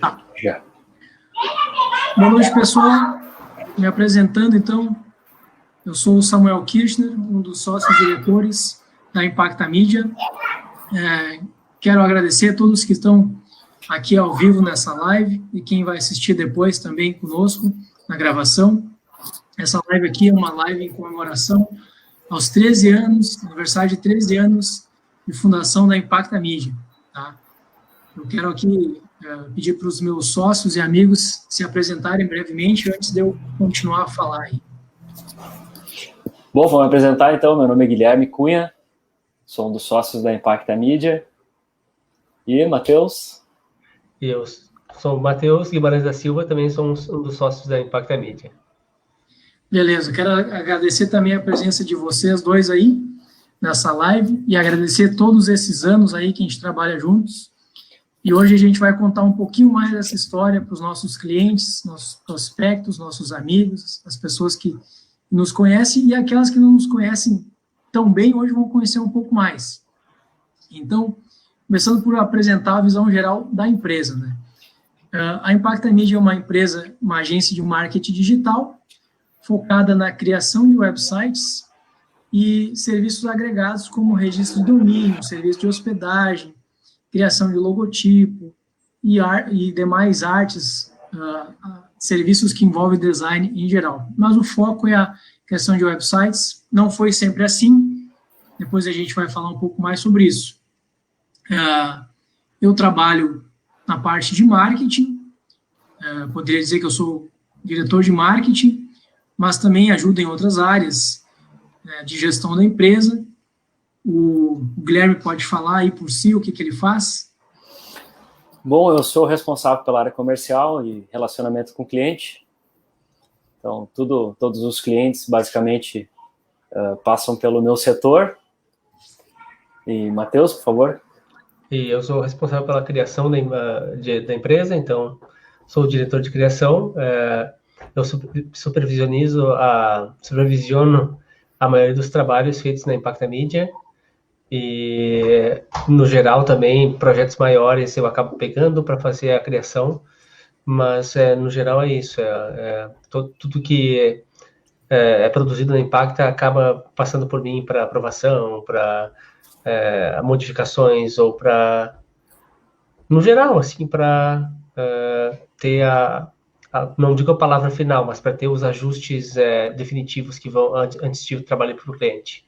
Tá. Já. Boa noite, pessoal. Me apresentando, então, eu sou o Samuel Kirchner, um dos sócios diretores da Impacta Mídia. Quero agradecer a todos que estão aqui ao vivo nessa live e quem vai assistir depois também conosco na gravação. Essa live aqui é uma live em comemoração aos 13 anos, aniversário de 13 anos de fundação da Impacta Mídia. Tá? Eu quero aqui pedir para os meus sócios e amigos se apresentarem brevemente antes de eu continuar a falar aí. Bom, vou me apresentar então. Meu nome é Guilherme Cunha, sou um dos sócios da Impacta Mídia. E Matheus? E eu sou o Matheus Guimarães da Silva, também sou um dos sócios da Impacta Mídia. Beleza, quero agradecer também a presença de vocês dois aí nessa live e agradecer todos esses anos aí que a gente trabalha juntos. E hoje a gente vai contar um pouquinho mais dessa história para os nossos clientes, nossos prospectos, nossos amigos, as pessoas que nos conhecem e aquelas que não nos conhecem tão bem, hoje vão conhecer um pouco mais. Então, começando por apresentar a visão geral da empresa, né? A Impacta Mídia é uma empresa, uma agência de marketing digital, focada na criação de websites e serviços agregados como registro de domínio, serviço de hospedagem, criação de logotipo e demais artes, serviços que envolvem design em geral. Mas o foco é a criação de websites, não foi sempre assim, depois a gente vai falar um pouco mais sobre isso. Eu trabalho na parte de marketing, poderia dizer que eu sou diretor de marketing, mas também ajudo em outras áreas de gestão da empresa. O Guilherme pode falar aí por si o que ele faz. Bom, eu sou responsável pela área comercial e relacionamento com o cliente. Então, todos os clientes, basicamente, passam pelo meu setor. E, Matheus, por favor. E eu sou responsável pela criação da empresa, então, sou o diretor de criação. Eu supervisiono a maioria dos trabalhos feitos na Impacta Mídia. E, no geral, também, projetos maiores eu acabo pegando para fazer a criação, mas, no geral, é isso. Tudo que é produzido na Impacta acaba passando por mim para aprovação, para modificações, ou para, no geral, assim, para ter não digo a palavra final, mas para ter os ajustes definitivos que vão antes de trabalhar para o cliente.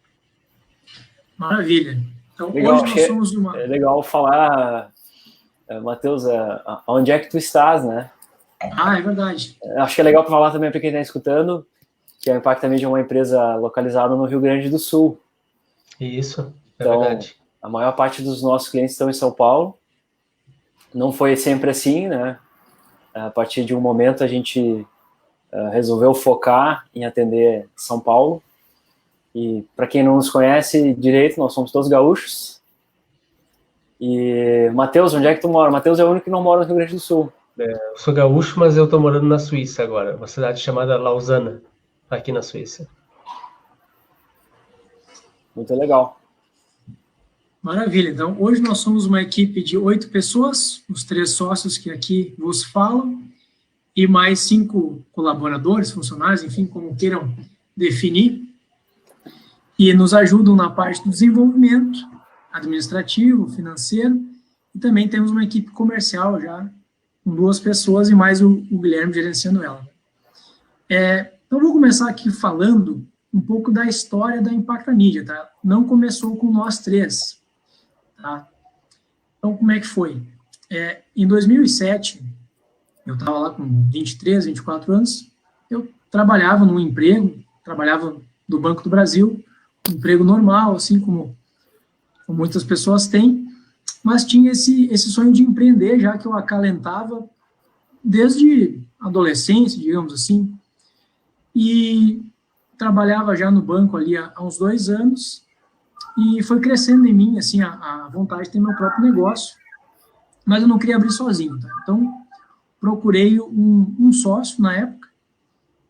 Maravilha. Então, legal, hoje nós somos uma... É legal falar, Matheus, onde é que tu estás, né? É verdade. Acho que é legal para falar também para quem está escutando que a Impacta Mídia é uma empresa localizada no Rio Grande do Sul. Isso, então, verdade. A maior parte dos nossos clientes estão em São Paulo. Não foi sempre assim, né? A partir de um momento a gente resolveu focar em atender São Paulo. E para quem não nos conhece direito, nós somos todos gaúchos. E, Matheus, onde é que tu mora? Matheus é o único que não mora no Rio Grande do Sul. Eu sou gaúcho, mas eu estou morando na Suíça agora, uma cidade chamada Lausanne, aqui na Suíça. Muito legal. Maravilha. Então, hoje nós somos uma equipe de 8 pessoas, os 3 sócios que aqui vos falam, e mais 5 colaboradores, funcionários, enfim, como queiram definir, e nos ajudam na parte do desenvolvimento administrativo, financeiro, e também temos uma equipe comercial já, com 2 pessoas e mais o Guilherme gerenciando ela. Então, vou começar aqui falando um pouco da história da Impacta Mídia, tá? Não começou com nós 3, tá? Então, como é que foi? Em 2007, eu estava lá com 23, 24 anos, eu trabalhava num emprego, trabalhava do Banco do Brasil, um emprego normal, assim como muitas pessoas têm, mas tinha esse sonho de empreender, já que eu acalentava desde adolescência, digamos assim, e trabalhava já no banco ali há uns 2 anos, e foi crescendo em mim, assim, a vontade de ter meu próprio negócio, mas eu não queria abrir sozinho, tá? Então, procurei um sócio na época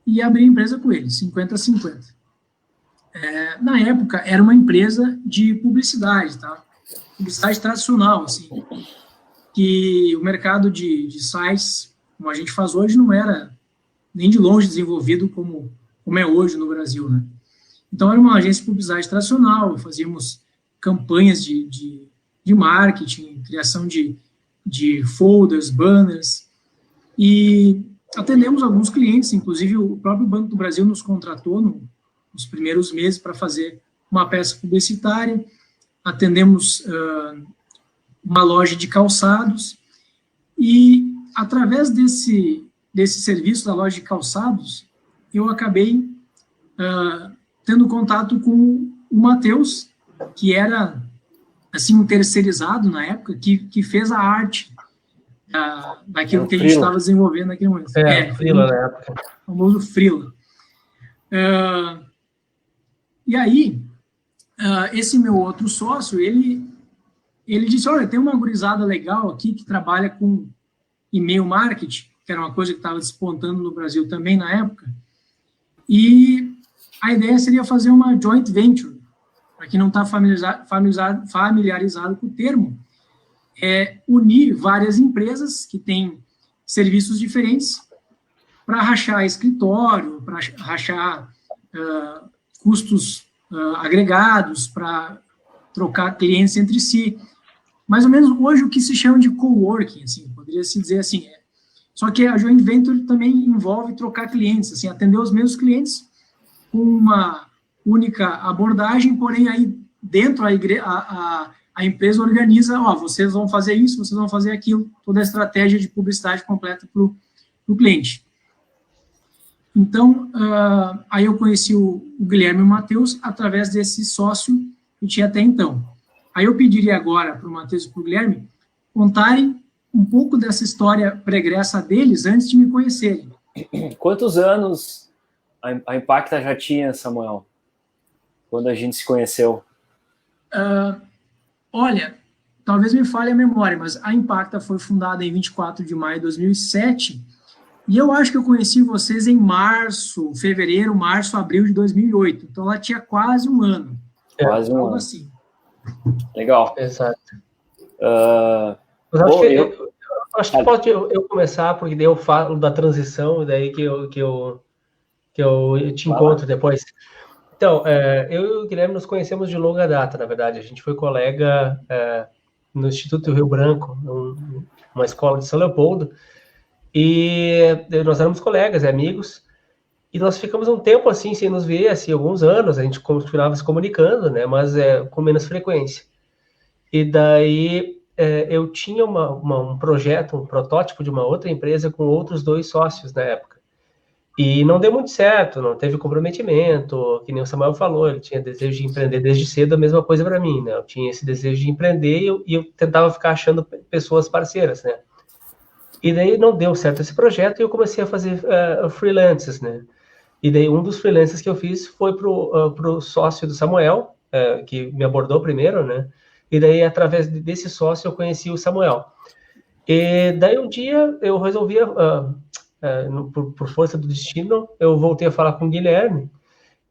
e abri a empresa com ele, 50-50. Na época, era uma empresa de publicidade, tá? Publicidade tradicional, assim, que o mercado de sites, como a gente faz hoje, não era nem de longe desenvolvido como é hoje no Brasil, né? Então, era uma agência de publicidade tradicional, fazíamos campanhas de marketing, criação de folders, banners, e atendemos alguns clientes, inclusive o próprio Banco do Brasil nos contratou nos primeiros meses para fazer uma peça publicitária, atendemos uma loja de calçados, e através desse serviço da loja de calçados, eu acabei tendo contato com o Matheus, que era assim, um terceirizado na época, que fez a arte daquilo que a gente estava desenvolvendo naquele momento. Freela na época. O famoso Freela. E aí, esse meu outro sócio, ele disse, olha, tem uma gurizada legal aqui que trabalha com e-mail marketing, que era uma coisa que estava despontando no Brasil também na época, e a ideia seria fazer uma joint venture. Para quem não está familiarizado com o termo, unir várias empresas que têm serviços diferentes para rachar escritório, para rachar custos agregados, para trocar clientes entre si. Mais ou menos hoje o que se chama de coworking, assim, poderia se dizer assim. Só que a joint venture também envolve trocar clientes, assim, atender os mesmos clientes com uma única abordagem, porém aí dentro a empresa organiza, vocês vão fazer isso, vocês vão fazer aquilo, toda a estratégia de publicidade completa para o cliente. Então, aí eu conheci o Guilherme e o Matheus através desse sócio que tinha até então. Aí eu pediria agora para o Matheus e para o Guilherme contarem um pouco dessa história pregressa deles antes de me conhecerem. Quantos anos a Impacta já tinha, Samuel, quando a gente se conheceu? Olha, talvez me falhe a memória, mas a Impacta foi fundada em 24 de maio de 2007, e eu acho que eu conheci vocês em fevereiro, março, abril de 2008, então ela tinha quase um ano. Quase um algo ano. Assim. Legal. Exato. Acho que pode eu começar, porque daí eu falo da transição, daí que eu te encontro depois. Então, eu e o Guilherme nos conhecemos de longa data, na verdade. A gente foi colega no Instituto Rio Branco, uma escola de São Leopoldo, e nós éramos colegas, amigos, e nós ficamos um tempo assim, sem nos ver, assim, alguns anos, a gente continuava se comunicando, né, mas com menos frequência. E daí eu tinha um projeto, um protótipo de uma outra empresa com outros 2 sócios na época. E não deu muito certo, não teve comprometimento, que nem o Samuel falou, ele tinha desejo de empreender desde cedo, a mesma coisa para mim, né? Eu tinha esse desejo de empreender e eu tentava ficar achando pessoas parceiras, né? E daí não deu certo esse projeto e eu comecei a fazer freelances, né? E daí um dos freelances que eu fiz foi pro sócio do Samuel, que me abordou primeiro, né? E daí, através desse sócio, eu conheci o Samuel. E daí um dia eu resolvi... por força do destino, eu voltei a falar com o Guilherme,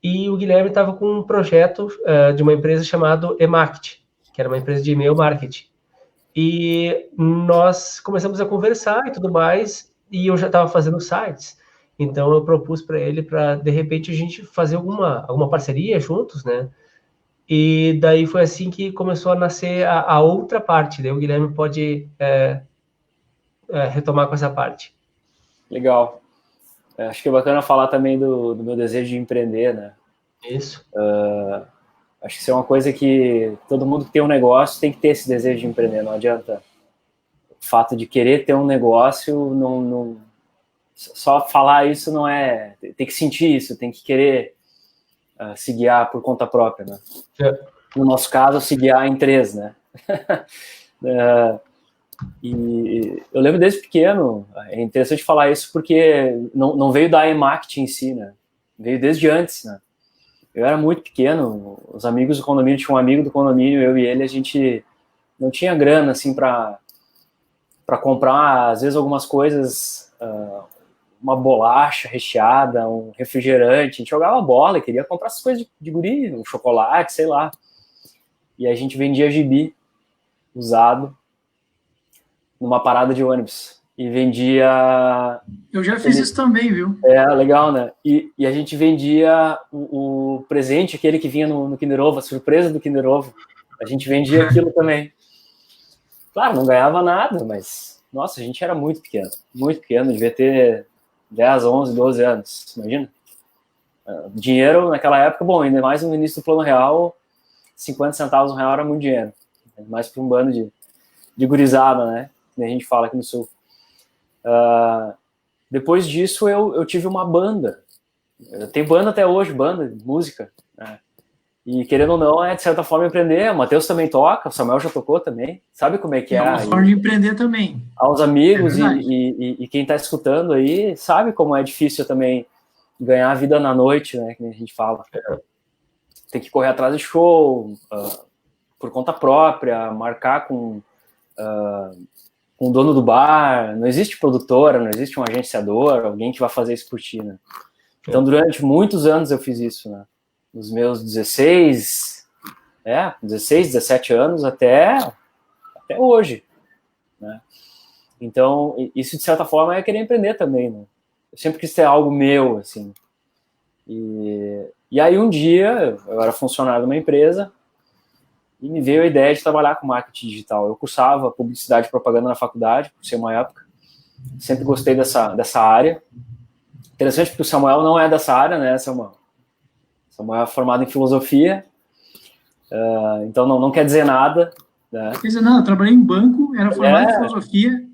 e o Guilherme estava com um projeto de uma empresa chamada Emact, que era uma empresa de e-mail marketing. E nós começamos a conversar e tudo mais, e eu já estava fazendo sites, então eu propus para ele para, de repente, a gente fazer alguma parceria juntos, né? E daí foi assim que começou a nascer a outra parte, daí o Guilherme pode retomar com essa parte. Legal. Acho que é bacana falar também do meu desejo de empreender, né? Isso. Acho que isso é uma coisa que todo mundo que tem um negócio tem que ter esse desejo de empreender. Não adianta o fato de querer ter um negócio, não só falar isso não é... Tem que sentir isso, tem que querer se guiar por conta própria, né? No nosso caso, se guiar em 3, né? E eu lembro desde pequeno, é interessante falar isso porque não veio da Emact em si, né? Veio desde antes, né? Eu era muito pequeno, os amigos do condomínio, tinha um amigo do condomínio, eu e ele, a gente não tinha grana, assim, para comprar, às vezes, algumas coisas, uma bolacha recheada, um refrigerante, a gente jogava bola e queria comprar essas coisas de guri, um chocolate, sei lá. E a gente vendia gibi usado. numa parada de ônibus e vendia... Eu já fiz isso também, viu? Legal, né? E a gente vendia o presente, aquele que vinha no Kinder Ovo, a surpresa do Kinder Ovo. A gente vendia aquilo também. Claro, não ganhava nada, mas... Nossa, a gente era muito pequeno, devia ter 10, 11, 12 anos, imagina. Dinheiro naquela época, bom, ainda mais no início do Plano Real, 50 centavos no real era muito dinheiro. Mais para um bando de gurizada, né? Que a gente fala aqui no Sul. Depois disso, eu tive uma banda. Eu tenho banda até hoje, banda, música, né? E querendo ou não, de certa forma, empreender. O Matheus também toca, o Samuel já tocou também. Sabe como é que é? É uma forma de empreender também. Aos amigos e quem está escutando aí, sabe como é difícil também ganhar a vida na noite, né? Que a gente fala. Tem que correr atrás de show, por conta própria, marcar com o dono do bar. Não existe produtora, não existe um agenciador, alguém que vai fazer isso por ti, né? Então, durante muitos anos eu fiz isso, né? Nos meus 16, 17 anos até hoje, né? Então, isso de certa forma é querer empreender também, né? Eu sempre quis ter algo meu, assim. E aí um dia, eu era funcionário de uma empresa e me veio a ideia de trabalhar com marketing digital. Eu cursava publicidade e propaganda na faculdade, por ser uma época. Sempre gostei dessa área. Interessante porque o Samuel não é dessa área, né, Samuel? Samuel é formado em filosofia, então não quer dizer nada. Né? Não quer dizer nada, eu trabalhei em banco, era formado em filosofia,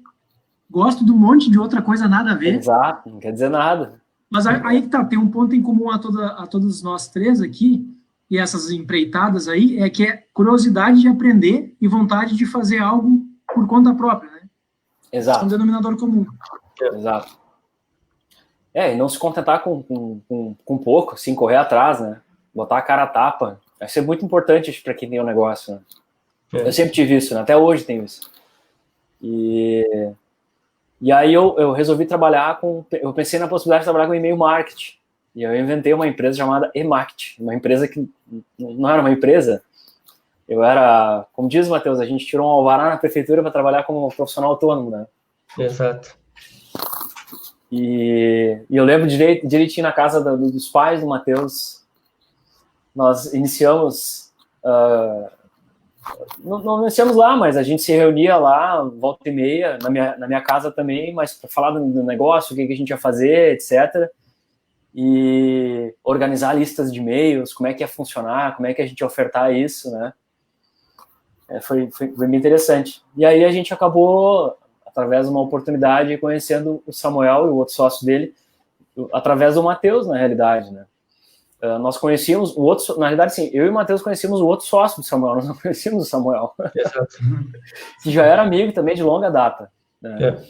gosto de um monte de outra coisa, nada a ver. Exato, não quer dizer nada. Mas aí que tá, tem um ponto em comum a todos nós três aqui, e essas empreitadas aí, que é curiosidade de aprender e vontade de fazer algo por conta própria, né? Exato. É um denominador comum. Exato. E não se contentar com pouco, assim, correr atrás, né? Botar a cara a tapa. Vai ser muito importante para quem tem um negócio, né? Eu sempre tive isso, né? Até hoje tenho isso. E aí eu resolvi trabalhar eu pensei na possibilidade de trabalhar com e-mail marketing. E eu inventei uma empresa chamada eMarket, uma empresa que não era uma empresa. Eu era, como diz o Matheus, a gente tirou um alvará na prefeitura para trabalhar como profissional autônomo, né? Exato. E eu lembro direitinho na casa dos pais do Matheus, nós iniciamos, não iniciamos lá, mas a gente se reunia lá, volta e meia, na minha casa também, mas para falar do negócio, o que a gente ia fazer, etc. E organizar listas de e-mails, como é que ia funcionar, como é que a gente ia ofertar isso, né? Foi bem interessante. E aí a gente acabou, através de uma oportunidade, conhecendo o Samuel e o outro sócio dele, através do Matheus, na realidade, né? Nós conhecíamos o outro, na realidade, sim, eu e o Matheus conhecíamos o outro sócio do Samuel, nós não conhecíamos o Samuel, que já era amigo também de longa data, né?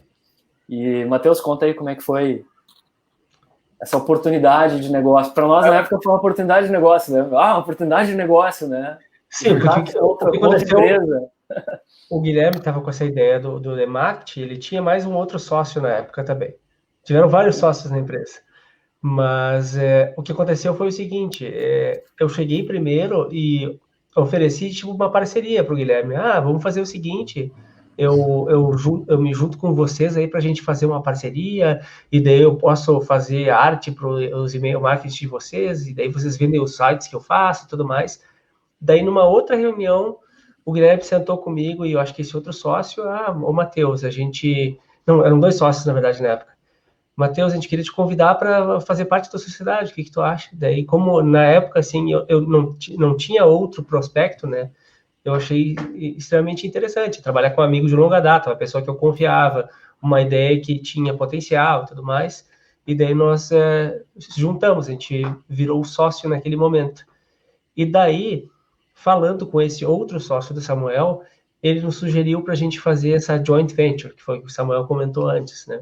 E, Matheus, conta aí como é que foi essa oportunidade de negócio. Para nós, na época, foi uma oportunidade de negócio, né? Uma oportunidade de negócio, né? Sim, porque outra empresa. O Guilherme estava com essa ideia do eMarket, ele tinha mais um outro sócio na época também. Tiveram vários sócios na empresa. Mas o que aconteceu foi o seguinte, eu cheguei primeiro e ofereci tipo uma parceria para o Guilherme. Vamos fazer o seguinte, eu me junto com vocês aí para a gente fazer uma parceria, e daí eu posso fazer arte para os e-mail marketing de vocês, e daí vocês vendem os sites que eu faço e tudo mais. Daí, numa outra reunião, o Guilherme sentou comigo e eu acho que esse outro sócio, o Matheus, a gente... Não, eram dois sócios, na verdade, na época. Matheus, a gente queria te convidar para fazer parte da sociedade, o que tu acha? Daí, como na época, assim, eu não tinha outro prospecto, né? Eu achei extremamente interessante trabalhar com um amigo de longa data, uma pessoa que eu confiava, uma ideia que tinha potencial e tudo mais. E daí nós juntamos, a gente virou sócio naquele momento. E daí, falando com esse outro sócio do Samuel, ele nos sugeriu para a gente fazer essa joint venture, que foi o que o Samuel comentou antes, né?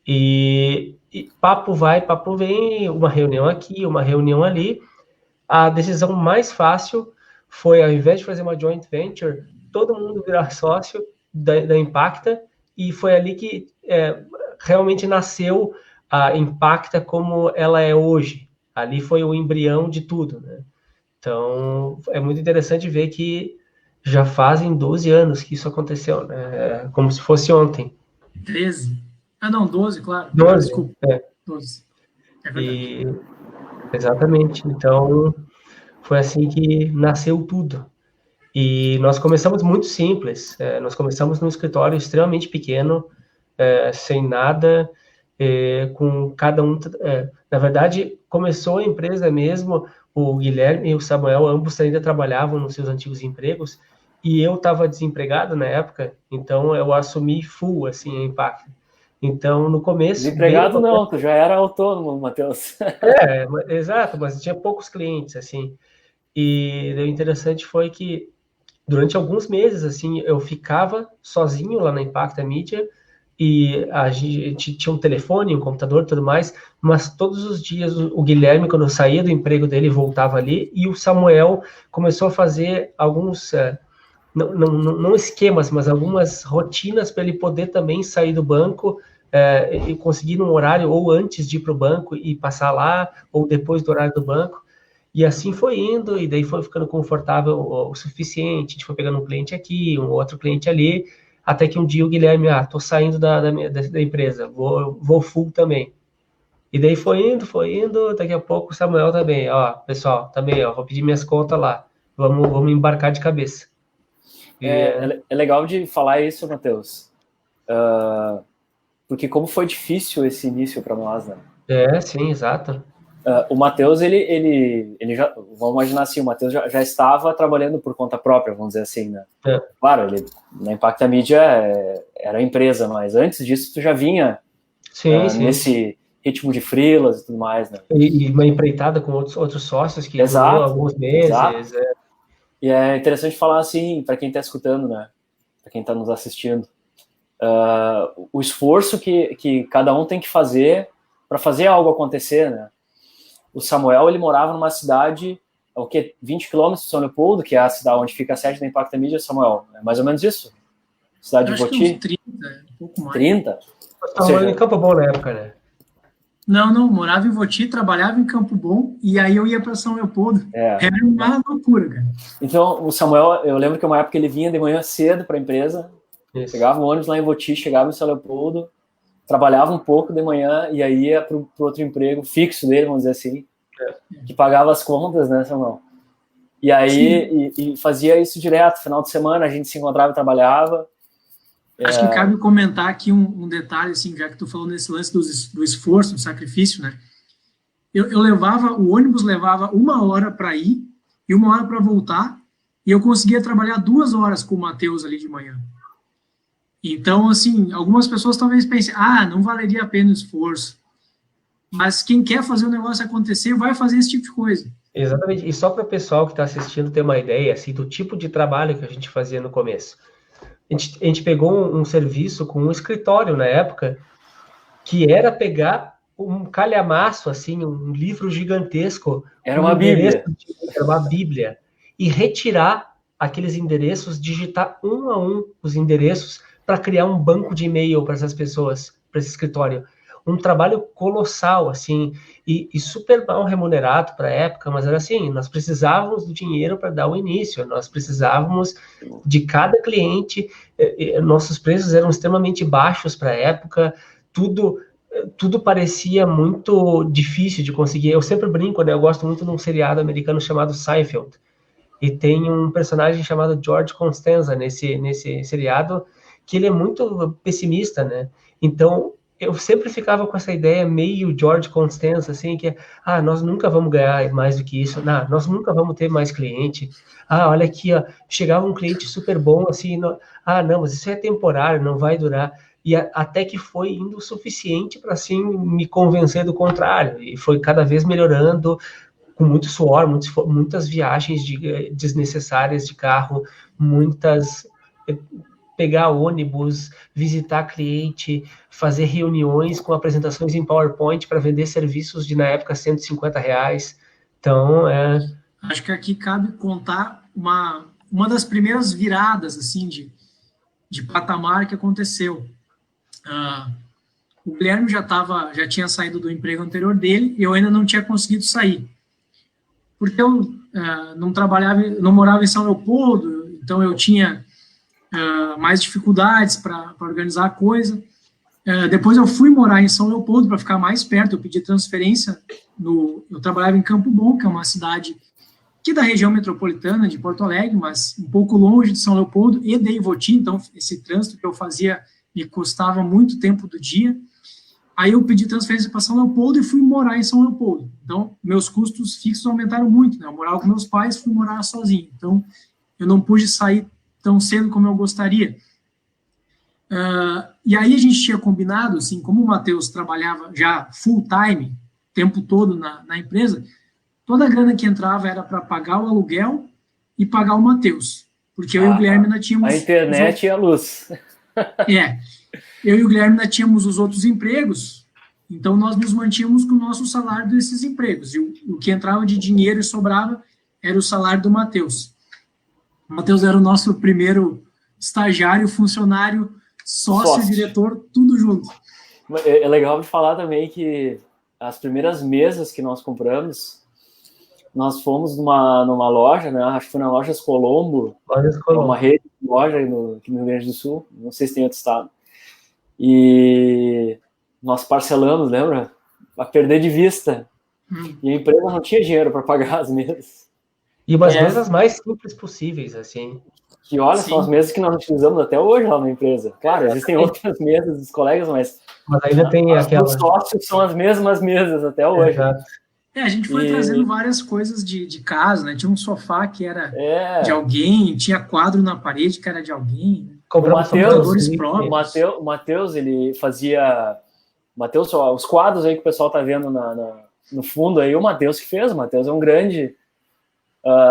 E papo vai, papo vem, uma reunião aqui, uma reunião ali. A decisão mais fácil foi, ao invés de fazer uma joint venture, todo mundo virar sócio da Impacta, e foi ali que realmente nasceu a Impacta como ela é hoje. Ali foi o embrião de tudo, né? Então, é muito interessante ver que já fazem 12 anos que isso aconteceu, né? Como se fosse ontem. 13? Ah, não, 12, claro. 12, Desculpa, é. 12. É verdade. Exatamente. Então, foi assim que nasceu tudo. E nós começamos muito simples. Nós começamos num escritório extremamente pequeno, sem nada, com cada um. Na verdade, começou a empresa mesmo. O Guilherme e o Samuel, ambos ainda trabalhavam nos seus antigos empregos, e eu estava desempregado na época, então eu assumi full assim a Impact. Então, no começo, bem no Desempregado começo, não, tu já era autônomo, Matheus. exato, mas tinha poucos clientes assim. E o interessante foi que durante alguns meses, assim, eu ficava sozinho lá na Impacta Mídia, e a gente tinha um telefone, um computador e tudo mais, mas todos os dias o Guilherme, quando saía do emprego dele, voltava ali, e o Samuel começou a fazer alguns, não esquemas, mas algumas rotinas para ele poder também sair do banco, e conseguir um horário ou antes de ir para o banco e passar lá, ou depois do horário do banco. E assim foi indo, e daí foi ficando confortável o suficiente, a gente foi pegando um cliente aqui, um outro cliente ali, até que um dia o Guilherme, tô saindo da empresa, vou full também. E daí foi indo, daqui a pouco o Samuel também, pessoal, também, vou pedir minhas contas lá, vamos embarcar de cabeça. É legal de falar isso, Matheus, porque como foi difícil esse início para nós, né? Sim, exato. O Matheus, ele já, vamos imaginar assim, o Matheus já estava trabalhando por conta própria, vamos dizer assim, né? Claro, ele na Impacta Mídia era empresa, mas antes disso tu já vinha Sim. nesse ritmo de freelas e tudo mais, né? E uma empreitada com outros sócios que durou alguns meses. Exato. E é interessante falar assim, para quem está escutando, né? Para quem está nos assistindo, o esforço que cada um tem que fazer para fazer algo acontecer, né? O Samuel, ele morava numa cidade, 20 quilômetros de São Leopoldo, que é a cidade onde fica a sede da Impacta Mídia, Samuel. É mais ou menos isso? Cidade de Voti? Uns 30, um pouco mais. 30? Você morava em Campo Bom na época, né? Não, morava em Voti, trabalhava em Campo Bom, e aí eu ia para São Leopoldo. Era uma loucura, cara. Então, o Samuel, eu lembro que uma época ele vinha de manhã cedo para a empresa, pegava um ônibus lá em Voti, chegava em São Leopoldo, trabalhava um pouco de manhã e aí ia para o outro emprego fixo dele, vamos dizer assim, que pagava as contas, né, Samuel? E aí e fazia isso direto. Final de semana a gente se encontrava e trabalhava. Acho que cabe comentar aqui um detalhe, assim, já que tu falou nesse lance do esforço, do sacrifício, né? O ônibus levava 1 hora para ir e 1 hora para voltar, e eu conseguia trabalhar 2 horas com o Matheus ali de manhã. Então, assim, algumas pessoas talvez pensem, não valeria a pena o esforço. Mas quem quer fazer o negócio acontecer vai fazer esse tipo de coisa. Exatamente. E só para o pessoal que está assistindo ter uma ideia, assim, do tipo de trabalho que a gente fazia no começo. A gente pegou um serviço com um escritório na época, que era pegar um calhamaço, assim, um livro gigantesco. Era uma Bíblia. Era uma Bíblia. E retirar aqueles endereços, digitar um a um os endereços para criar um banco de e-mail para essas pessoas, para esse escritório. Um trabalho colossal, assim, e super mal remunerado para a época, mas era assim, nós precisávamos do dinheiro para dar o início, nós precisávamos de cada cliente, nossos preços eram extremamente baixos para a época, tudo parecia muito difícil de conseguir. Eu sempre brinco, né? Eu gosto muito de um seriado americano chamado Seinfeld, e tem um personagem chamado George Costanza nesse seriado, que ele é muito pessimista, né? Então, eu sempre ficava com essa ideia meio George Costanza, assim, que nós nunca vamos ganhar mais do que isso, nós nunca vamos ter mais cliente. Olha aqui, chegava um cliente super bom, assim, não, mas isso é temporário, não vai durar. E até que foi indo o suficiente para, assim, me convencer do contrário. E foi cada vez melhorando, com muito suor, muitas viagens desnecessárias de carro, pegar ônibus, visitar cliente, fazer reuniões com apresentações em PowerPoint para vender serviços de, na época, R$150. Então, Acho que aqui cabe contar uma das primeiras viradas, assim, de patamar que aconteceu. O Guilherme já tinha saído do emprego anterior dele e eu ainda não tinha conseguido sair. Porque eu não morava em São Leopoldo, então eu tinha mais dificuldades para organizar a coisa. Depois eu fui morar em São Leopoldo para ficar mais perto, eu pedi transferência, eu trabalhava em Campo Bom, que é uma cidade aqui da região metropolitana de Porto Alegre, mas um pouco longe de São Leopoldo e de Ivoti, então esse trânsito que eu fazia me custava muito tempo do dia. Aí eu pedi transferência para São Leopoldo e fui morar em São Leopoldo. Então, meus custos fixos aumentaram muito, né? Eu morava com meus pais, fui morar sozinho. Então, eu não pude sair tão cedo como eu gostaria. E aí a gente tinha combinado, assim, como o Matheus trabalhava já full time, o tempo todo na empresa, toda a grana que entrava era para pagar o aluguel e pagar o Matheus. Porque eu e o Guilherme ainda tínhamos... A internet e a luz. Eu e o Guilherme ainda tínhamos os outros empregos, então nós nos mantínhamos com o nosso salário desses empregos. E o que entrava de dinheiro e sobrava era o salário do Matheus. O Matheus era o nosso primeiro estagiário, funcionário, sócio, diretor, tudo junto. É legal de falar também que as primeiras mesas que nós compramos, nós fomos numa loja, né? Acho que foi na Lojas Colombo, uma rede de loja aqui no Rio Grande do Sul, não sei se tem outro estado. E nós parcelamos, lembra? A perder de vista. E a empresa não tinha dinheiro para pagar as mesas. E umas mesas mais simples possíveis, assim. Que olha, são as mesas que nós utilizamos até hoje lá na empresa. Claro, existem outras mesas dos colegas, mas ainda tem os sócios são as mesmas mesas até hoje. Exato. A gente foi trazendo várias coisas de casa, né? Tinha um sofá que era de alguém, tinha quadro na parede que era de alguém. O Matheus, ele fazia... Matheus, os quadros aí que o pessoal tá vendo no fundo aí, o Matheus que fez. O Matheus é um grande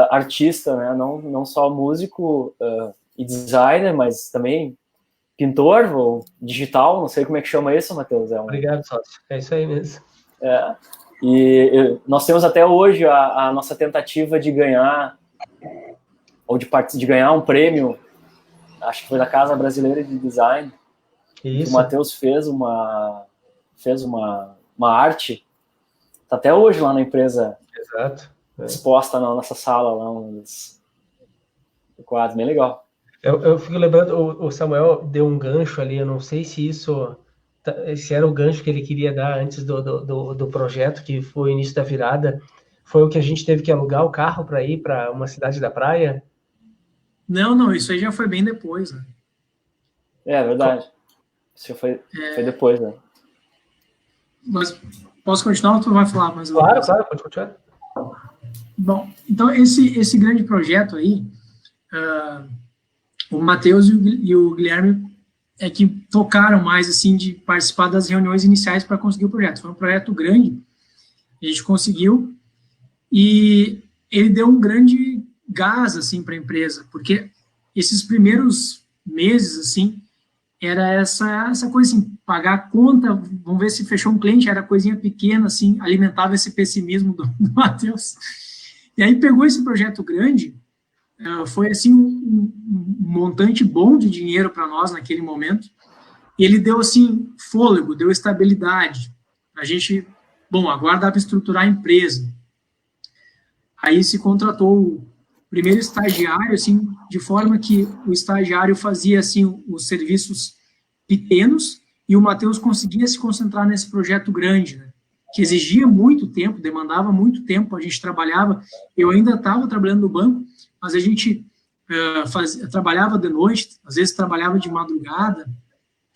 artista, né? Não só músico e designer, mas também pintor ou digital, não sei como é que chama isso, Matheus. Obrigado, sócio. É isso aí mesmo. E nós temos até hoje a nossa tentativa de ganhar, ou de ganhar um prêmio, acho que foi da Casa Brasileira de Design. Isso. O Matheus fez uma arte, tá até hoje lá na empresa. Exato. Exposta na nossa sala, lá um quadro bem legal. Eu fico lembrando, o Samuel deu um gancho ali, eu não sei se era o gancho que ele queria dar antes do projeto, que foi o início da virada, foi o que a gente teve que alugar o carro para ir para uma cidade da praia? Não, isso aí já foi bem depois, né? É verdade. Isso foi depois, né? Mas posso continuar ou tu vai falar mais? Claro, pode continuar. Bom, então esse grande projeto aí, o Matheus e o Guilherme é que tocaram mais, assim, de participar das reuniões iniciais para conseguir o projeto. Foi um projeto grande, a gente conseguiu, e ele deu um grande gás, assim, para a empresa, porque esses primeiros meses, assim, era essa coisa, assim, pagar a conta, vamos ver se fechou um cliente, era coisinha pequena, assim, alimentava esse pessimismo do Matheus. E aí pegou esse projeto grande, foi, assim, um montante bom de dinheiro para nós naquele momento, e ele deu, assim, fôlego, deu estabilidade. A gente, agora dá para estruturar a empresa. Aí se contratou o primeiro estagiário, assim, de forma que o estagiário fazia, assim, os serviços pequenos, e o Matheus conseguia se concentrar nesse projeto grande, né, que exigia muito tempo, demandava muito tempo, a gente trabalhava, eu ainda estava trabalhando no banco, mas a gente trabalhava de noite, às vezes trabalhava de madrugada,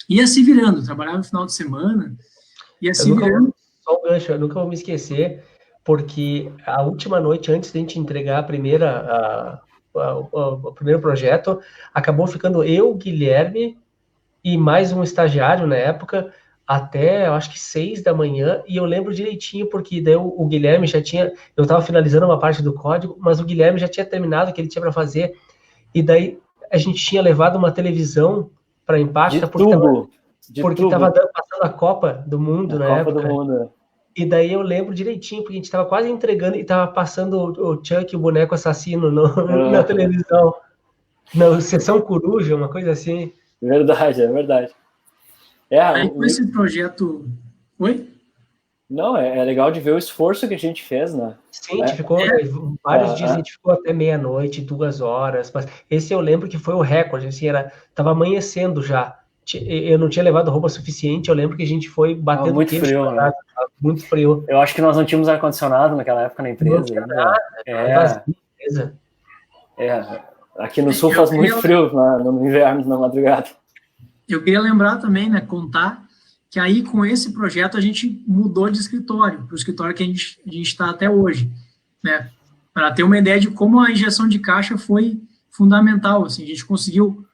ia se virando, trabalhava no final de semana, ia se virando. Só um gancho, eu nunca vou me esquecer, porque a última noite, antes de a gente entregar o primeiro projeto, acabou ficando eu, Guilherme, e mais um estagiário na época, até, eu acho que 6 da manhã, e eu lembro direitinho, porque daí o Guilherme já tinha, eu estava finalizando uma parte do código, mas o Guilherme já tinha terminado o que ele tinha para fazer, e daí a gente tinha levado uma televisão para Impacta, porque estava passando a Copa do Mundo na época. Copa do Mundo. E daí eu lembro direitinho, porque a gente estava quase entregando e estava passando o Chuck, o boneco assassino, na televisão. Na Sessão Coruja, uma coisa assim. Aí com esse projeto... Oi? Não, é legal de ver o esforço que a gente fez, né? Sim, a gente ficou vários dias, a gente ficou até meia-noite, 2 horas. Mas esse eu lembro que foi o recorde, assim, tava amanhecendo já. Eu não tinha levado roupa suficiente, eu lembro que a gente foi batendo muito frio, né? Muito frio. Eu acho que nós não tínhamos ar-condicionado naquela época na empresa. Não tinha nada, vazio, aqui no sul faz muito frio no inverno, na madrugada. Eu queria lembrar também, né, contar que aí com esse projeto a gente mudou de escritório, para o escritório que a gente está até hoje, né, para ter uma ideia de como a injeção de caixa foi fundamental, assim, a gente conseguiu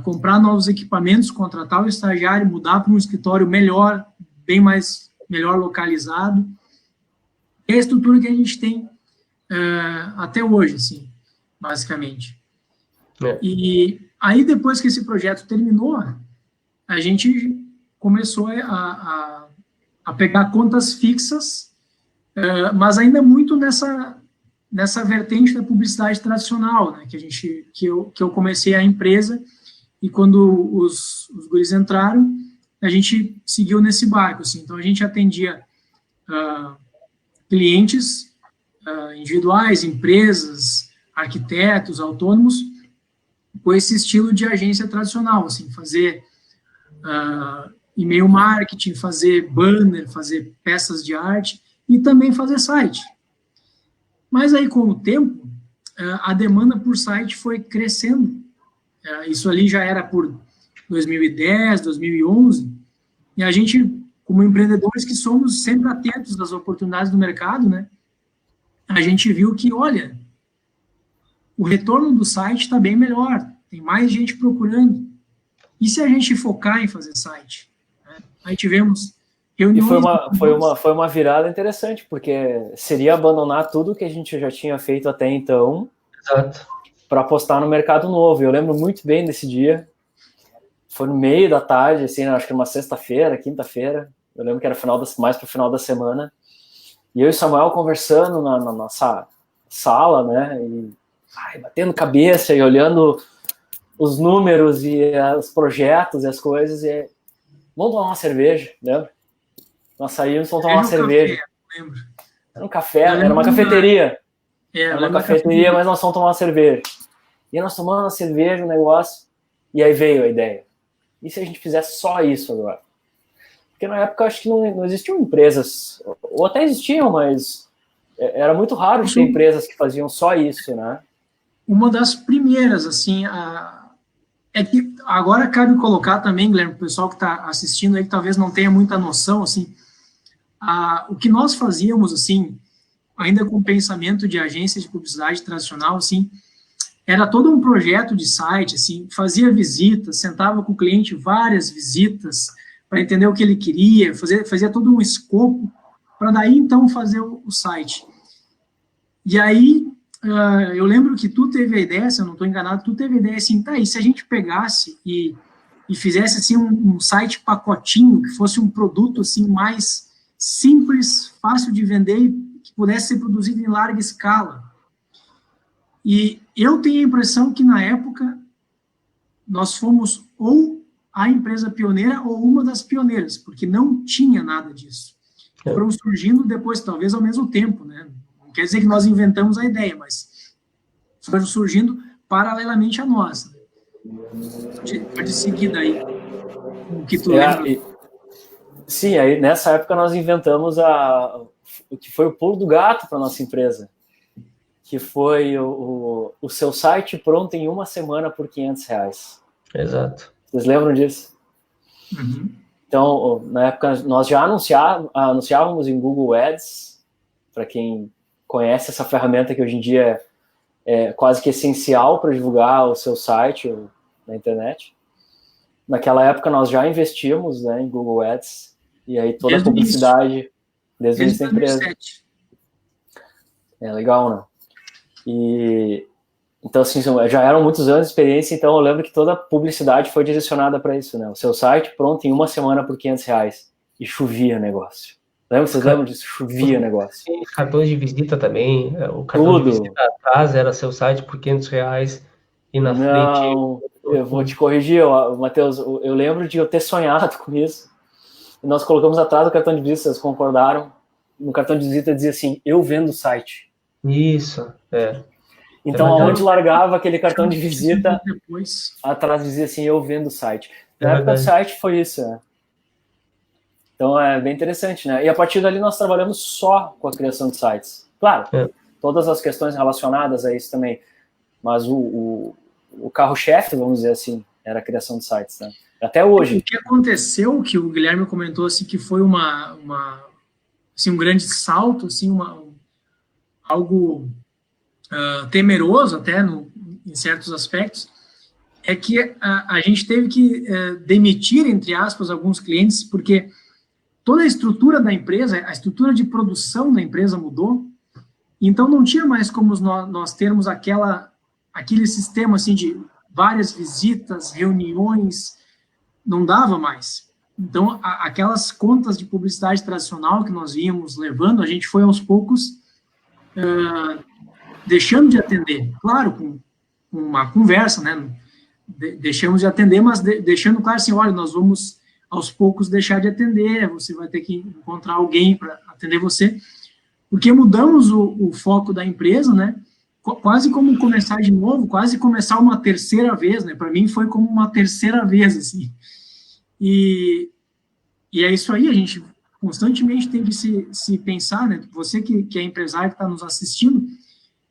comprar novos equipamentos, contratar o estagiário, mudar para um escritório melhor, melhor localizado, é a estrutura que a gente tem até hoje, assim, basicamente. E aí, depois que esse projeto terminou, a gente começou a pegar contas fixas, mas ainda muito nessa vertente da publicidade tradicional, né, que eu comecei a empresa, e quando os guris entraram, a gente seguiu nesse barco, assim. Então, a gente atendia clientes individuais, empresas, arquitetos, autônomos, com esse estilo de agência tradicional, assim, fazer e-mail marketing, fazer banner, fazer peças de arte e também fazer site. Mas aí, com o tempo, a demanda por site foi crescendo. Isso ali já era por 2010, 2011, e a gente, como empreendedores que somos sempre atentos às oportunidades do mercado, né, a gente viu que, olha, o retorno do site está bem melhor, tem mais gente procurando. E se a gente focar em fazer site? Aí tivemos reuniões... E foi uma virada interessante, porque seria abandonar tudo que a gente já tinha feito até então para apostar no mercado novo. Eu lembro muito bem desse dia. Foi no meio da tarde, assim, acho que uma sexta-feira, quinta-feira. Eu lembro que era mais para o final da semana. E eu e o Samuel conversando na nossa sala, né? E batendo cabeça e olhando os números e os projetos e as coisas, e vamos tomar uma cerveja, lembra? Nós saímos, vamos tomar uma cerveja. Café, lembro. Era um café, era uma cafeteria. Era uma cafeteria, mas nós fomos tomar uma cerveja. E nós tomamos uma cerveja, um negócio, e aí veio a ideia. E se a gente fizesse só isso agora? Porque na época acho que não existiam empresas, ou até existiam, mas era muito raro ter empresas que faziam só isso, né? Uma das primeiras, assim, é que agora cabe colocar também, Guilherme, o pessoal que está assistindo aí, que talvez não tenha muita noção, assim, o que nós fazíamos, assim, ainda com pensamento de agência de publicidade tradicional, assim, era todo um projeto de site, assim, fazia visitas, sentava com o cliente várias visitas para entender o que ele queria, fazia todo um escopo para daí, então, fazer o site. E aí, eu lembro que tu teve a ideia, se eu não estou enganado, tu teve a ideia assim, tá, e se a gente pegasse e fizesse assim um site pacotinho, que fosse um produto assim mais simples, fácil de vender e que pudesse ser produzido em larga escala. E eu tenho a impressão que na época nós fomos ou a empresa pioneira ou uma das pioneiras, porque não tinha nada disso. Foram surgindo depois, talvez ao mesmo tempo, né? Não quer dizer que nós inventamos a ideia, mas foram surgindo paralelamente a nós. Pode seguir daí o que tu lembra. Sim, aí nessa época nós inventamos o que foi o pulo do gato para nossa empresa, que foi o seu site pronto em uma semana por R$500. Exato. Vocês lembram disso? Uhum. Então, na época, nós já anunciávamos em Google Ads, para quem conhece essa ferramenta que hoje em dia é quase que essencial para divulgar o seu site na internet. Naquela época, nós já investimos, né, em Google Ads, e aí toda a publicidade desde o início da empresa. 2007. É legal, né? E então, assim, já eram muitos anos de experiência, então eu lembro que toda a publicidade foi direcionada para isso, né? O seu site pronto em uma semana por R$500. E chovia o negócio. Vocês lembram disso? Chovia o negócio. Sim, cartões de visita também. O cartão de visita atrás era seu site por R$500 e na frente... Não, eu vou te corrigir, Matheus. Eu lembro de eu ter sonhado com isso. e nós colocamos atrás do cartão de visita, vocês concordaram, no cartão de visita dizia assim, eu vendo o site. Isso, Então, É aonde largava aquele cartão de visita, Depois. atrás dizia assim, eu vendo o site. É Na época do verdade. site foi isso, né? Então é bem interessante, né? E a partir dali nós trabalhamos só com a criação de sites. Claro, todas as questões relacionadas a isso também, mas o carro-chefe, vamos dizer assim, era a criação de sites, né? Até hoje. O que aconteceu, que o Guilherme comentou, assim, que foi assim, um grande salto, assim, algo temeroso até em certos aspectos, é que a gente teve que demitir, entre aspas, alguns clientes, porque toda a estrutura da empresa, a estrutura de produção da empresa mudou, então não tinha mais como nós termos aquele sistema assim, de várias visitas, reuniões, não dava mais. Então, aquelas contas de publicidade tradicional que nós íamos levando, a gente foi aos poucos deixando de atender, claro, com uma conversa, né? Deixamos de atender, mas deixando claro assim, olha, nós vamos aos poucos deixar de atender, você vai ter que encontrar alguém para atender você, porque mudamos o foco da empresa, né? Quase como começar de novo, quase começar uma terceira vez, né? Para mim foi como uma terceira vez, assim. E é isso aí, a gente constantemente tem que se pensar, né? Você que é empresário, que está nos assistindo,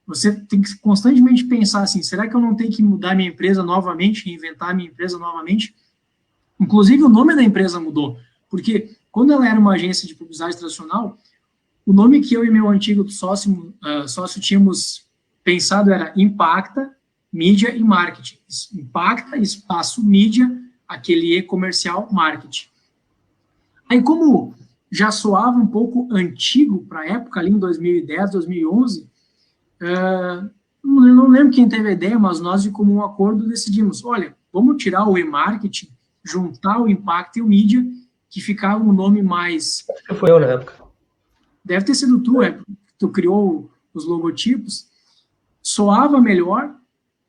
você tem que constantemente pensar assim, será que eu não tenho que mudar minha empresa novamente, reinventar minha empresa novamente? Inclusive, o nome da empresa mudou, porque quando ela era uma agência de publicidade tradicional, o nome que eu e meu antigo sócio tínhamos pensado era Impacta, Mídia e Marketing. Impacta, espaço, mídia, aquele E comercial, marketing. Aí, como já soava um pouco antigo para a época, ali em 2010, 2011, não lembro quem teve a ideia, mas nós, de comum acordo, decidimos, olha, vamos tirar o e-marketing, juntar o Impacto e o Mídia, que ficava um nome mais... Foi eu na época. Deve ter sido tu, tu criou os logotipos, soava melhor,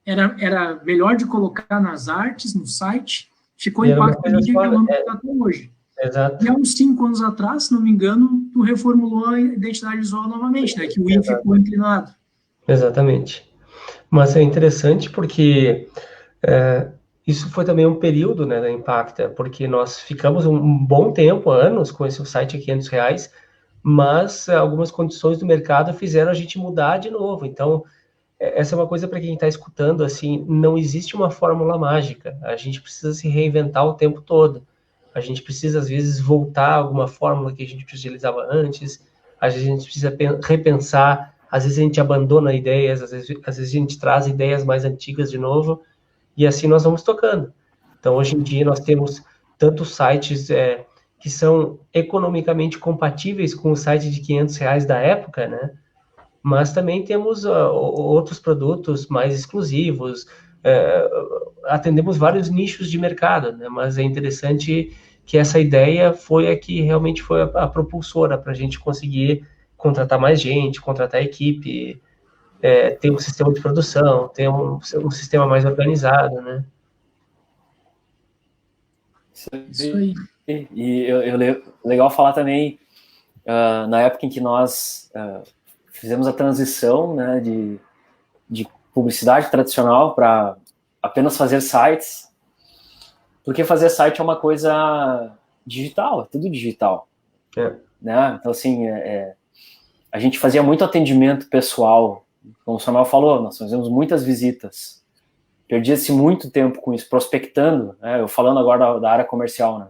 era melhor de colocar nas artes, no site, ficou Impacto e Mídia, que é o nome que está até hoje. Exato. E há uns 5 anos atrás, se não me engano, tu reformulou a identidade visual novamente, né, que o I ficou inclinado. Exatamente. Mas é interessante porque isso foi também um período, né, da Impacta, porque nós ficamos um bom tempo, anos, com esse site a R$500, mas algumas condições do mercado fizeram a gente mudar de novo. Então, essa é uma coisa para quem está escutando, assim, não existe uma fórmula mágica. A gente precisa se reinventar o tempo todo. A gente precisa, às vezes, voltar a alguma fórmula que a gente utilizava antes. Às vezes a gente precisa repensar. Às vezes a gente abandona ideias, às vezes a gente traz ideias mais antigas de novo. E assim nós vamos tocando. Então, hoje em dia, nós temos tantos sites que são economicamente compatíveis com o site de R$500 da época, né? Mas também temos outros produtos mais exclusivos, atendemos vários nichos de mercado, né? Mas é interessante que essa ideia foi a que realmente foi a propulsora para a gente conseguir contratar mais gente, contratar equipe, ter um sistema de produção, ter um sistema mais organizado, né? Isso aí. E legal falar também, na época em que nós fizemos a transição, né, de publicidade tradicional para apenas fazer sites, porque fazer site é uma coisa digital, é tudo digital. Né? Então, assim, a gente fazia muito atendimento pessoal, como o Samuel falou, nós fazíamos muitas visitas, perdia-se muito tempo com isso, prospectando, né? Eu falando agora da área comercial, né?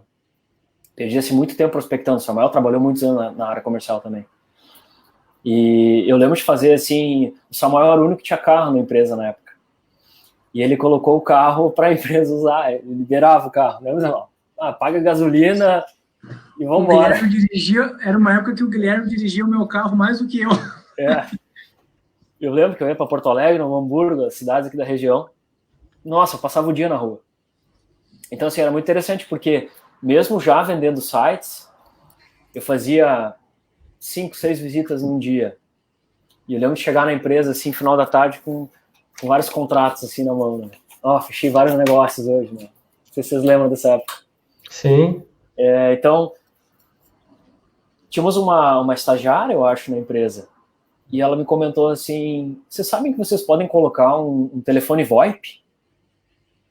Perdia-se muito tempo prospectando, o Samuel trabalhou muitos anos na área comercial também. E eu lembro de fazer assim, o Samuel era o único que tinha carro na empresa na época. E ele colocou o carro para a empresa usar, ele liberava o carro. Lembra? Paga gasolina e vamos embora. Era uma época que o Guilherme dirigia o meu carro mais do que eu. Eu lembro que eu ia para Porto Alegre, no Hamburgo, as cidades aqui da região. Nossa, eu passava o dia na rua. Então, assim, era muito interessante, porque mesmo já vendendo sites, eu fazia 5, 6 visitas num dia. E eu lembro de chegar na empresa, assim, final da tarde, com vários contratos, assim, na mão, né? Fechei vários negócios hoje, né? Não sei se vocês lembram dessa época. Sim. Então, tínhamos uma estagiária, eu acho, na empresa, e ela me comentou assim, vocês sabem que vocês podem colocar um telefone VoIP?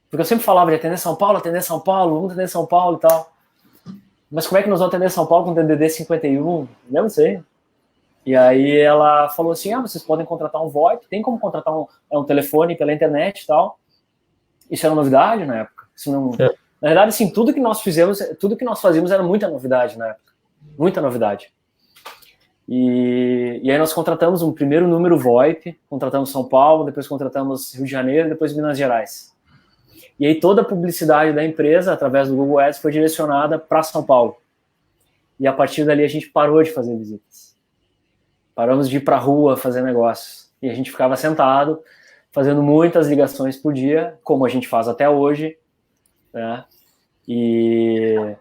Porque eu sempre falava de atender São Paulo, vamos atender São Paulo e tal. Mas como é que nós vamos atender São Paulo com DDD 51? Eu não sei. E aí ela falou assim, vocês podem contratar um VoIP, tem como contratar um telefone pela internet e tal. Isso era novidade na época. Isso não... Na verdade, assim, tudo que nós fazíamos era muita novidade na época. Muita novidade. E aí nós contratamos um primeiro número VoIP, contratamos São Paulo, depois contratamos Rio de Janeiro, depois Minas Gerais. E aí toda a publicidade da empresa, através do Google Ads, foi direcionada para São Paulo. E a partir dali a gente parou de fazer visitas. Paramos de ir para a rua fazer negócios. E a gente ficava sentado, fazendo muitas ligações por dia, como a gente faz até hoje. Né? E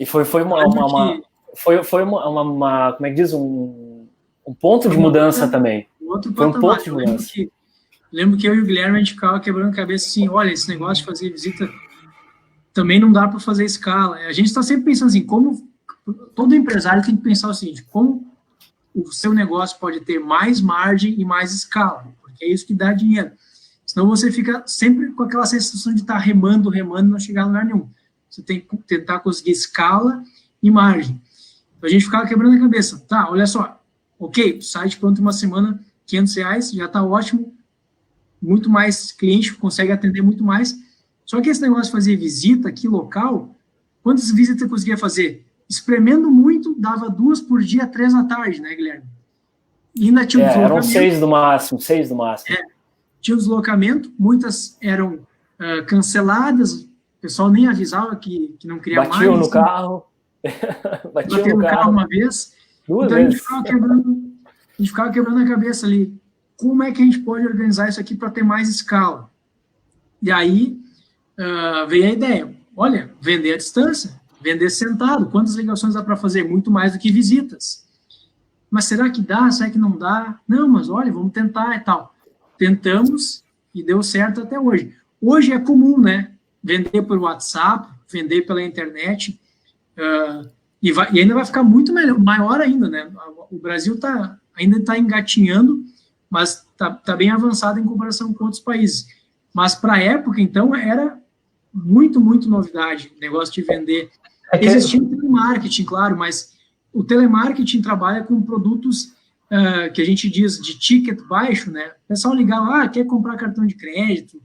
foi uma como é que diz? Um ponto de mudança também. Foi um ponto de mudança. Lembro que eu e o Guilherme, a gente ficava quebrando a cabeça assim, olha, esse negócio de fazer visita também não dá para fazer escala. A gente está sempre pensando assim, como todo empresário tem que pensar o seguinte, como o seu negócio pode ter mais margem e mais escala, porque é isso que dá dinheiro. Senão você fica sempre com aquela sensação de estar remando e não chegar a lugar nenhum. Você tem que tentar conseguir escala e margem. Então a gente ficava quebrando a cabeça. Tá, olha só, ok, o site pronto em uma semana, R$500, já está ótimo, muito mais cliente, consegue atender muito mais. Só que esse negócio de fazer visita aqui local, quantas visitas você conseguia fazer? Espremendo muito, dava 2 por dia, 3 à tarde, né, Guilherme? E ainda tinha eram 6 do máximo. Tinha o deslocamento, muitas eram canceladas, o pessoal nem avisava que não queria mais. Batiam no carro. Bateu no carro uma vez. Duas então vezes. A gente ficava quebrando a cabeça ali. Como é que a gente pode organizar isso aqui para ter mais escala? E aí veio a ideia. Olha, vender à distância, vender sentado. Quantas ligações dá para fazer? Muito mais do que visitas. Mas será que dá? Será que não dá? Não, mas olha, vamos tentar e tal. Tentamos e deu certo até hoje. Hoje é comum, né? Vender por WhatsApp, vender pela internet, e ainda vai ficar muito maior ainda, né? O Brasil ainda está engatinhando, mas está bem avançado em comparação com outros países. Mas para a época, então, era muito, muito novidade o negócio de vender. Existia o telemarketing, claro, mas o telemarketing trabalha com produtos que a gente diz de ticket baixo, né? O pessoal ligava, quer comprar cartão de crédito,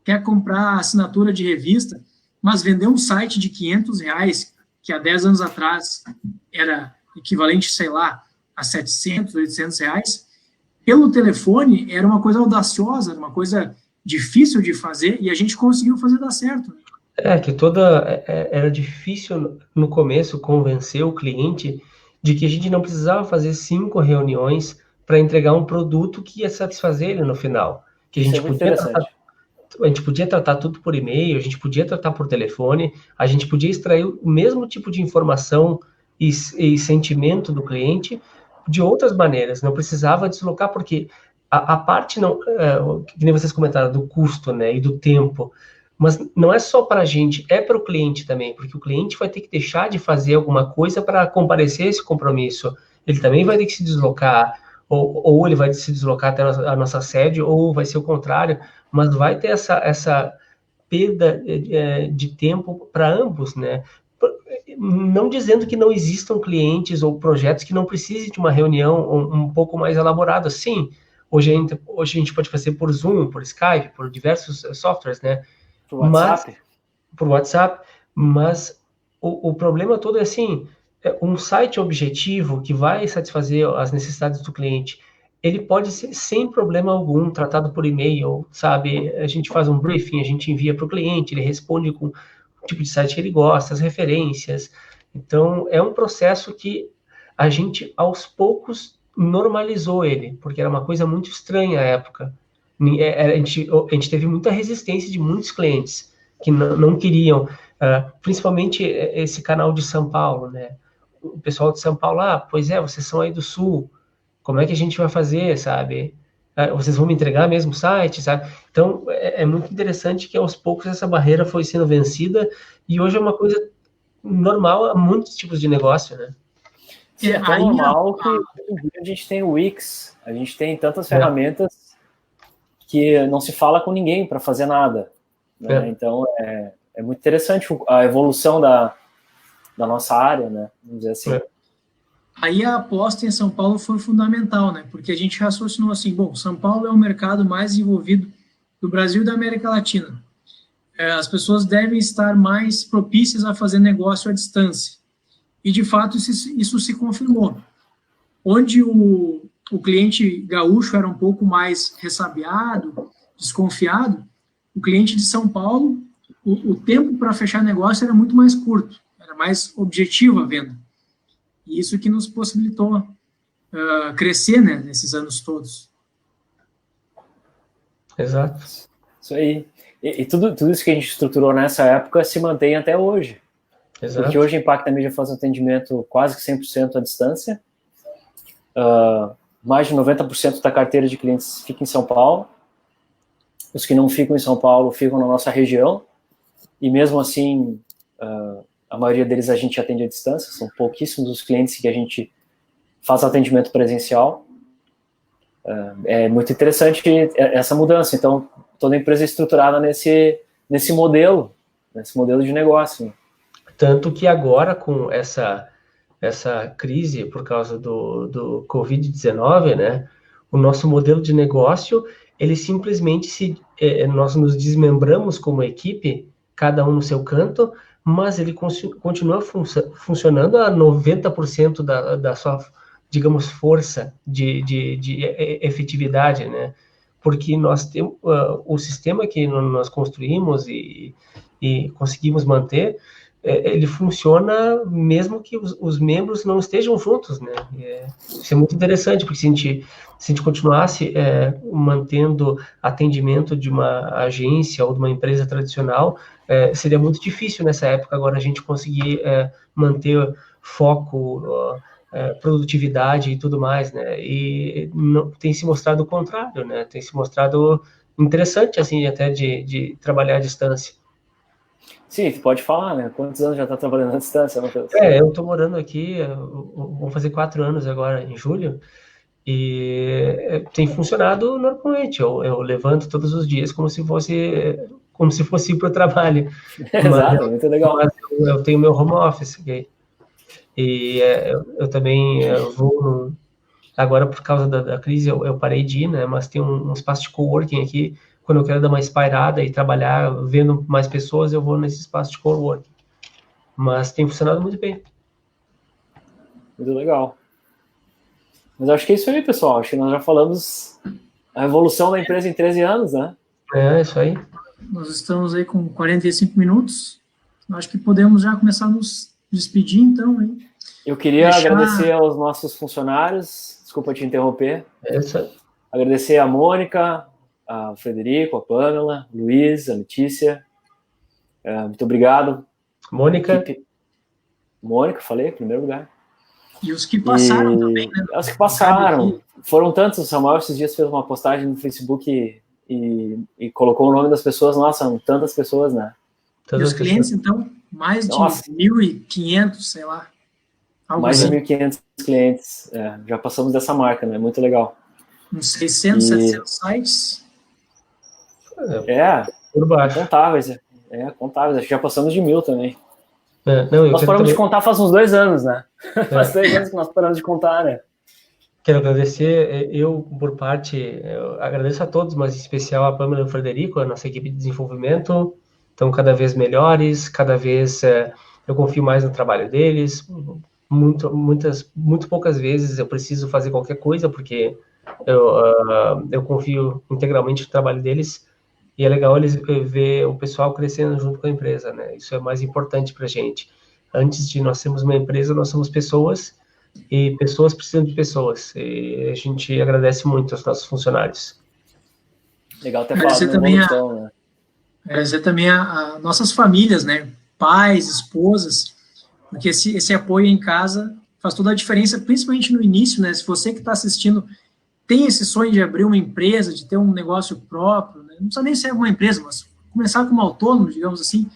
quer comprar assinatura de revista, mas vender um site de R$500, que há 10 anos atrás era equivalente, sei lá, a R$700, R$800, pelo telefone era uma coisa audaciosa, era uma coisa difícil de fazer, e a gente conseguiu fazer dar certo. Era difícil no começo convencer o cliente de que a gente não precisava fazer 5 reuniões para entregar um produto que ia satisfazer ele no final. Que a gente podia tratar tudo por e-mail, a gente podia tratar por telefone, a gente podia extrair o mesmo tipo de informação e sentimento do cliente de outras maneiras, não precisava deslocar, porque a parte, não, que nem vocês comentaram, do custo, né, e do tempo, mas não é só para a gente, é para o cliente também, porque o cliente vai ter que deixar de fazer alguma coisa para comparecer a esse compromisso, ele também vai ter que se deslocar, ou ele vai se deslocar até a nossa sede, ou vai ser o contrário, mas vai ter essa perda de tempo para ambos, né? Não dizendo que não existam clientes ou projetos que não precisem de uma reunião um pouco mais elaborada. Sim, hoje a gente pode fazer por Zoom, por Skype, por diversos softwares, né? Por WhatsApp, mas o problema todo é assim, um site objetivo que vai satisfazer as necessidades do cliente, ele pode ser sem problema algum, tratado por e-mail, sabe? A gente faz um briefing, a gente envia para o cliente, ele responde com o tipo de site que ele gosta, as referências. Então, é um processo que a gente, aos poucos, normalizou ele, porque era uma coisa muito estranha à época. A gente teve muita resistência de muitos clientes que não queriam, principalmente esse canal de São Paulo, né? O pessoal de São Paulo, pois é, vocês são aí do Sul, como é que a gente vai fazer, sabe? Vocês vão me entregar mesmo o site, sabe? Então, é muito interessante que aos poucos essa barreira foi sendo vencida e hoje é uma coisa normal a muitos tipos de negócio, né? Sim, é tão normal que hoje em dia a gente tem o Wix, a gente tem tantas ferramentas que não se fala com ninguém para fazer nada. Né? Então, é muito interessante a evolução da nossa área, né? Vamos dizer assim. Aí a aposta em São Paulo foi fundamental, né? Porque a gente raciocinou assim, bom, São Paulo é o mercado mais envolvido do Brasil e da América Latina. As pessoas devem estar mais propícias a fazer negócio à distância. E, de fato, isso se confirmou. Onde o cliente gaúcho era um pouco mais ressabiado, desconfiado, o cliente de São Paulo, o tempo para fechar negócio era muito mais curto, era mais objetiva a venda. E isso que nos possibilitou crescer, né, nesses anos todos. Exato. Isso aí. E tudo isso que a gente estruturou nessa época se mantém até hoje. Exato. Porque hoje a Impacta Mídia faz atendimento quase que 100% à distância. Mais de 90% da carteira de clientes fica em São Paulo. Os que não ficam em São Paulo ficam na nossa região. E mesmo assim, a maioria deles a gente atende à distância. São pouquíssimos os clientes que a gente faz atendimento presencial. É muito interessante essa mudança. Então, toda a empresa é estruturada nesse modelo de negócio. Tanto que agora, com essa crise por causa do Covid-19, né, o nosso modelo de negócio, ele simplesmente nós nos desmembramos como equipe, cada um no seu canto, mas ele continua funcionando a 90% da sua, digamos, força de efetividade, né? Porque nós temos o sistema que nós construímos e conseguimos manter, ele funciona mesmo que os membros não estejam juntos, né? Isso é muito interessante, porque se a gente continuasse mantendo atendimento de uma agência ou de uma empresa tradicional, seria muito difícil nessa época agora a gente conseguir manter foco, produtividade e tudo mais, né? E não, tem se mostrado o contrário, né? Tem se mostrado interessante, assim, até de trabalhar à distância. Sim, tu pode falar, né? Quantos anos já está trabalhando à distância, Matheus? Eu estou morando aqui, vou fazer 4 anos agora, em julho, e tem funcionado normalmente. Eu levanto todos os dias como se fosse ir para o trabalho. Exato, muito legal. Mas eu tenho meu home office, okay? E eu também vou... Agora, por causa da crise, eu parei de ir, né? Mas tem um espaço de coworking aqui. Quando eu quero dar uma espairada e trabalhar vendo mais pessoas, eu vou nesse espaço de coworking. Mas tem funcionado muito bem. Muito legal. Mas acho que é isso aí, pessoal. Acho que nós já falamos a evolução da empresa em 13 anos, né? É, isso aí. Nós estamos aí com 45 minutos. Acho que podemos já começar a nos despedir, então, hein? Eu queria agradecer aos nossos funcionários. Desculpa te interromper. Agradecer a Mônica, ao Frederico, a Pamela, o Luiz, a Letícia. Muito obrigado. Mônica, falei, em primeiro lugar. E os que passaram também, né? Os que passaram. Foram tantos. O Samuel esses dias fez uma postagem no Facebook e colocou o nome das pessoas. Nossa, são tantas pessoas, né? E os clientes, então, mais de 1.500, sei lá. Mais de 1.500 clientes. Já passamos dessa marca, né? Muito legal. Uns 600, 700 sites. Por baixo. Contáveis. Contáveis. Acho que já passamos de 1.000 também. Nós paramos de contar faz uns 2 anos, né? Faz 3 anos que nós paramos de contar, né? Quero agradecer, eu agradeço a todos, mas em especial a Pamela e o Frederico, a nossa equipe de desenvolvimento, estão cada vez melhores, cada vez eu confio mais no trabalho deles, muito poucas vezes eu preciso fazer qualquer coisa, porque eu confio integralmente no trabalho deles, e é legal eles ver o pessoal crescendo junto com a empresa, né? Isso é mais importante para a gente. Antes de nós sermos uma empresa, nós somos pessoas, e pessoas precisam de pessoas, e a gente agradece muito aos nossos funcionários. Legal ter falado na evolução, né? Agradecer também a nossas famílias, né? Pais, esposas, porque esse apoio em casa faz toda a diferença, principalmente no início, né? Se você que está assistindo tem esse sonho de abrir uma empresa, de ter um negócio próprio, né? Não precisa nem ser uma empresa, mas começar como autônomo, digamos assim,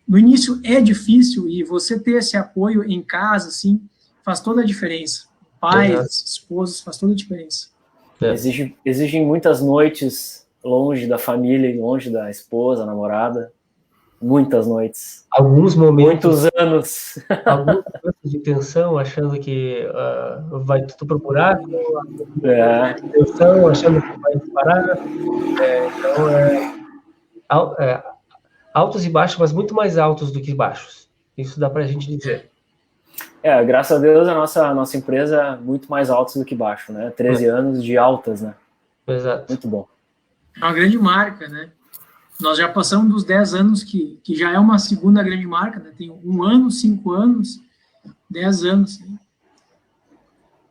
no início é difícil, e você ter esse apoio em casa, assim, faz toda a diferença. Pais, esposas, faz toda a diferença. Exigem muitas noites longe da família, longe da esposa, namorada. Muitas noites. Alguns momentos. Muitos anos. Alguns momentos de tensão, achando que vai tudo pro buraco. Tensão, achando que vai parar. Então, altos e baixos, mas muito mais altos do que baixos. Isso dá pra gente dizer. Graças a Deus, a nossa empresa é muito mais alta do que baixo, né? 13 anos de altas, né? Exato. Muito bom. É uma grande marca, né? Nós já passamos dos 10 anos, que já é uma segunda grande marca, né? Tem 1 ano, 5 anos, 10 anos. Né?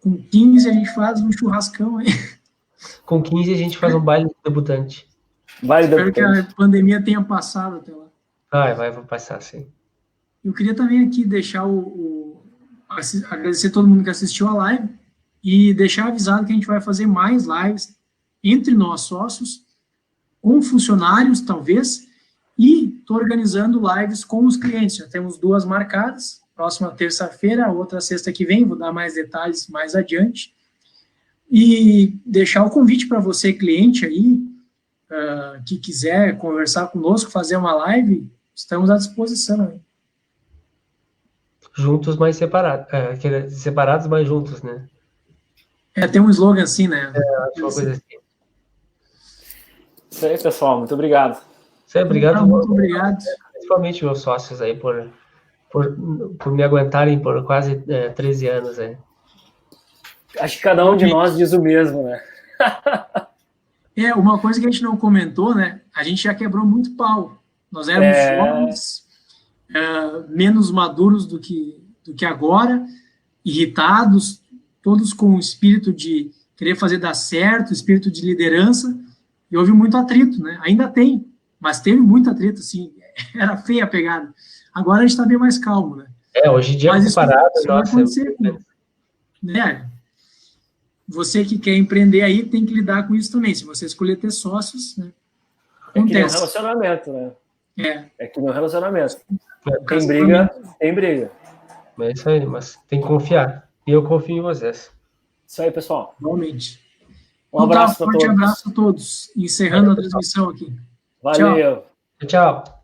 Com 15 a gente faz um churrascão aí. Com 15 a gente faz um baile de debutante. Espero que a pandemia tenha passado até lá. Vai passar, sim. Eu queria também aqui deixar agradecer todo mundo que assistiu a live e deixar avisado que a gente vai fazer mais lives entre nós sócios, com funcionários, talvez, e estou organizando lives com os clientes. Já temos 2 marcadas, próxima terça-feira, a outra sexta que vem, vou dar mais detalhes mais adiante. E deixar o convite para você, cliente aí, que quiser conversar conosco, fazer uma live, estamos à disposição. Hein? Juntos, mas separados. Separados, mas juntos, né? Tem um slogan assim, né? Uma coisa assim. Isso aí, pessoal. Muito obrigado. Obrigado. Muito obrigado. Principalmente meus sócios aí por me aguentarem por quase 13 anos aí. Acho que cada um de nós diz o mesmo, né? Uma coisa que a gente não comentou, né? A gente já quebrou muito pau. Nós éramos jovens, menos maduros do que agora, irritados, todos com o espírito de querer fazer dar certo, espírito de liderança, e houve muito atrito, né? Ainda tem, mas teve muito atrito, assim, era feia a pegada. Agora a gente está bem mais calmo, né? Hoje em dia mas comparado, isso vai acontecer, né? Você que quer empreender aí tem que lidar com isso também. Se você escolher ter sócios, né? É que nem um relacionamento, né? É que no relacionamento. Tem briga. É isso aí, mas tem que confiar. E eu confio em vocês. Isso aí, pessoal. Realmente. Um abraço para todos. Forte abraço a todos. Encerrando a transmissão aqui. Valeu. Tchau.